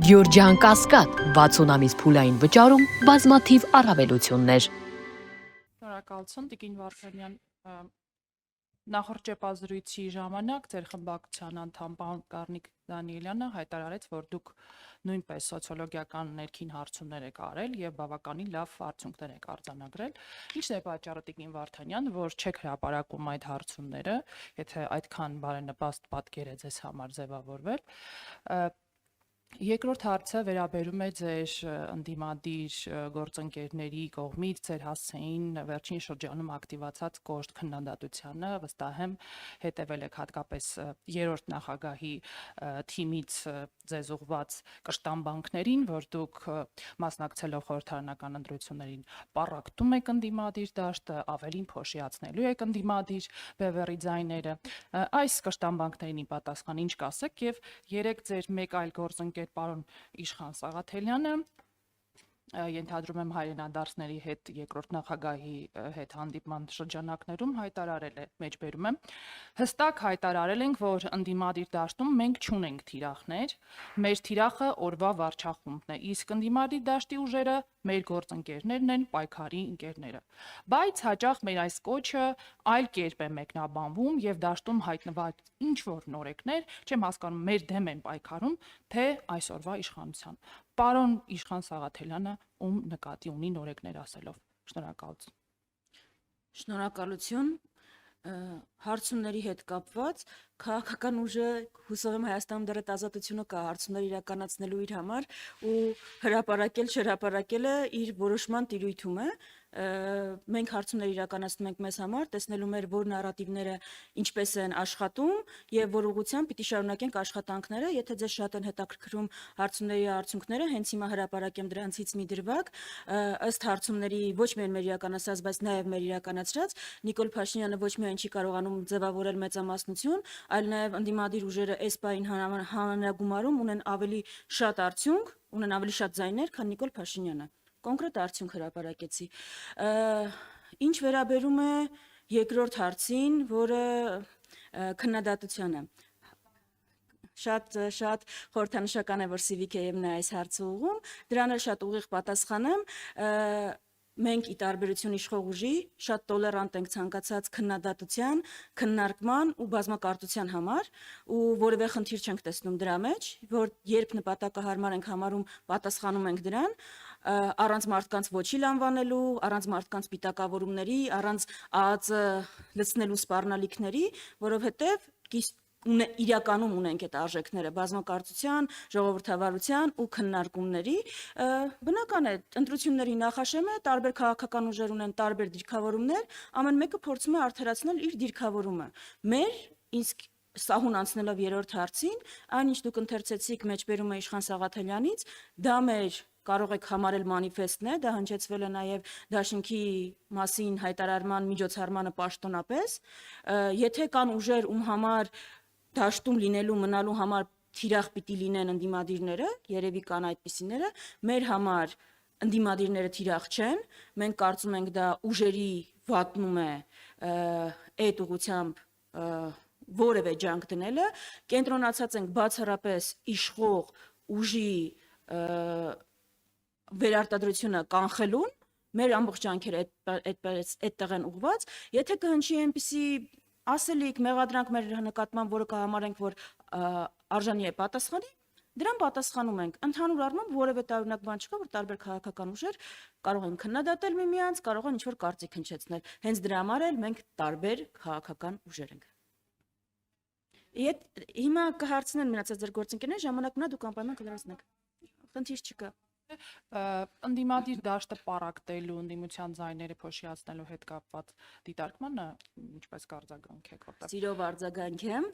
Գյորջյան Կասկադ 60 ամիս փուլային վճարում բազմաթիվ առավելություններ։ Շնորհակալություն Տիկին Վարդանյան, նախորդ ճեպազրույցի ժամանակ ձեր խմբակցության անդամ պարոն Կարնիկ Դանիելյանը հայտարարեց, որ դուք նույնպես սոցիոլոգիական ներքին հարցումներ եք արել եւ բավականին լավ արդյունքներ եք արձանագրել։ Ինչն է պատճառը Տիկին Վարդանյան, որ չեք հրապարակում այդ հարցումները, եթե այդքան բարենպաստ պատկեր է ձեզ համար ձևավորվել։ Երկրորդ հարցը վերաբերում է ձեր ընդդիմադիր գործընկերների կողմից ձեր հասցեին վերջին շրջանում ակտիվացած կոշտ քննադատությանը, վստահ եմ հետևել եք հատկապես երրորդ նախագահի թիմից ձեզ ուղված կշտամբանքներին, որ դուք մասնակցելով խորհրդարանական ընտրություններին պառակտում եք ընդդիմադիր դաշտը, ավելին փոշիացնելու եք ընդդիմադիր բևեռի ձայները։ Այս կշտամբանքներին ի պատասխան ինչ կասեք եւ երեք ձեր մեկ այլ գործընկեր պարոն Իշխան Սաղաթելյանը ենթադրում եմ հայրենադարձների հետ երկրորդ նախագահի հետ հանդիպման շրջանակներում հայտարարել է, մեջբերում եմ, հստակ հայտարարել ենք, որ ընդդիմադիր դաշտում մենք չունենք թիրախներ, մեր թիրախը օրվա վարչախումբն է, իսկ ընդդիմադիր դաշտի ուժերը մեր գործընկերներն են, պայքարի ընկերները։ Բայց հաճախ մեր այս կոչը այլ կերպ է մեկնաբանվում եւ դաշտում հայտնված ինչ որ նորեկներ, չեմ հասկանում, մեր դեմ են պայքարում, թե այսօրվա իշխանության։ Պարոն Իշխան Սաղաթելյանը ում նկատի ունի նորեկներ ասելով։ Շնորհակալություն։ Շնորհակալություն։ Հարցումների հետ կապված քաղաքական ուժը հուսով եմ Հայաստանում դեռ այդ ազատությունը կա հարցումներ իրականացնելու իր համար ու հրապարակել չհրապարակելը իր որոշման տիրույթում է։ Մենք հարցումներ իրականացնում ենք մեզ համար, տեսնելու մեր որ նարատիվները ինչպես են աշխատում եւ որ ուղղությամբ պիտի շարունակենք աշխատանքները, եթե ձեզ շատ են հետաքրքրում հարցումների արդյունքները, հենց հիմա հրապարակեմ դրանցից մի դրվագ, ըստ հարցումների ոչ միայն մեր իրականացած, բայց նաեւ մեր իրականացրած Նիկոլ Փաշինյանը ոչ միայն չի կարողանում ձևավորել մեծամասնություն, այլ նաեւ ընդդիմադիր ուժերը այս պահին հանրագումարում ունեն ավելի շատ արդյունք, ունեն ավելի շատ ձայներ, քան Նիկոլ Փաշինյանը։ Կոնկրետ արդյունք հրապարակեցի։ Ինչ վերաբերում է երկրորդ հարցին, որը քննադատությանը շատ խորհրդանշական է, որ Civic-ը նա այս հարցը ուղղում, դրան էլ շատ ուղիղ պատասխանեմ, մենք ի տարբերություն իշխող ուժի շատ տոլերանտ ենք ցանկացած քննադատության, քննարկման ու բազմակարծության համար ու որևէ խնդիր չենք տեսնում դրա մեջ, որ երբ նպատակը հարմար ենք համարում, պատասխանում ենք դրան, առանց մարդկանց ոչիլ անվանելու, առանց մարդկանց պիտակավորումների, առանց ԱԱԾ լցնելու սպառնալիքների, որովհետև իրականում ունենք այդ արժեքները բազմակարծության, ժողովրդավարության ու քննարկումների, բնական է, ընտրությունների նախաշեմ է, տարբեր քաղաքական ուժեր ունեն տարբեր դիրքավորումներ, ամեն մեկը փորձում է արդարացնել իր դիրքավորումը։ Մեր իսկ սահուն անցնելով երրորդ հարցին, այն ինչ դուք ընթերցեցիք մեջբերում է Իշխան Սաղաթելյանից, դա մեր կարող եք համարել մանիֆեստն է, դա հնչեցվել է նաև դաշինքի մասին հայտարարման միջոցառմանը պաշտոնապես, եթե կան ուժեր, ում համար դաշտում լինելու մնալու համար թիրախ պիտի լինեն ընդդիմադիրները, երևի կան այդպիսիները, մեր համար ընդդիմադիրները թիրախ չեն, մենք կարծում ենք դա ուժերի վատնում է այդ ուղղությամբ որևէ ջանք դնելը, կենտրոնացած ենք բացառապես իշխող ուժի վերարտադրությունը կանխելուն, մեր ամբողջ ջանքերը այդտեղ են ուղղված, եթե կհնչի այնպիսի ասելիք, մեղադրանք մեր նկատմամբ, որը կհամարենք, որ արժանի է պատասխանի, դրան պատասխանում ենք։ Ընդհանուր առմամբ որևէ տարօրինակ բան չկա, որ տարբեր քաղաքական ուժեր կարող են քննադատել միմյանց, կարող են ինչ-որ կարծիք հնչեցնել։ Հենց դրա համար էլ մենք տարբեր քաղաքական ուժեր ենք։ Հիմա կհարցնեն մնացած ձեր գործընկերները, ժամանակ մնա դուք անպայման կլրացնեք։ Խնդիր չկա։ Ընդդիմադիր դաշտը պառակտելու, ընդդիմության ձայները փոշիացնելու հետ կապված դիտարկմանը ինչպես կարձագանք եք որտեղ։ Սիրով արձագանք եմ,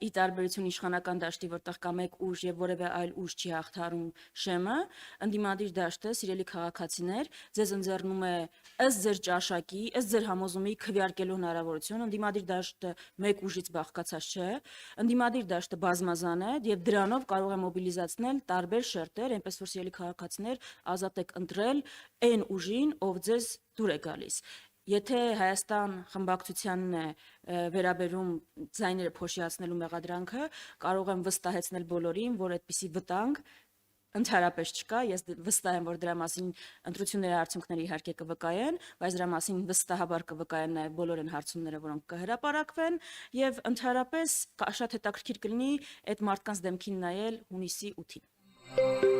ի տարբերություն իշխանական դաշտի, որտեղ կա մեկ ուժ եւ որևէ այլ ուժ չի հաղթարում շեմը, ընդդիմադիր դաշտը, սիրելի քաղաքացիներ, ձեզ ընձեռնում է ըստ ձեր ճաշակի, ըստ ձեր համոզումի քվեարկելու հնարավորություն, ընդդիմադիր դաշտը մեկ ուժից բաղկացած չէ, ընդդիմադիր դաշտը բազմազան է եւ դրանով կարող է մոբիլիզացնել տարբեր շերտեր, այնպես որ սիրելի քաղաքացիներ, ազատ եք ընտրել այն ուժին, ով ձեզ դուր է գալիս։ Եթե Հայաստան խմբակցությանն է վերաբերում ձայները փոշիացնելու մեղադրանքը, կարող եմ վստահեցնել բոլորին, որ այդպիսի վտանգ Ընդհանրապես չկա, ես վստահ եմ, որ դրա մասին ընտրությունների արդյունքները իհարկե կվկայեն, բայց դրա մասին վստահաբար կվկայեն նաև բոլոր այն հարցումները, որոնք կհրապարակվեն, եւ ընդհանրապես շատ հետաքրքիր կլինի այդ մարդկանց դեմքին նայել հունիսի 8-ին։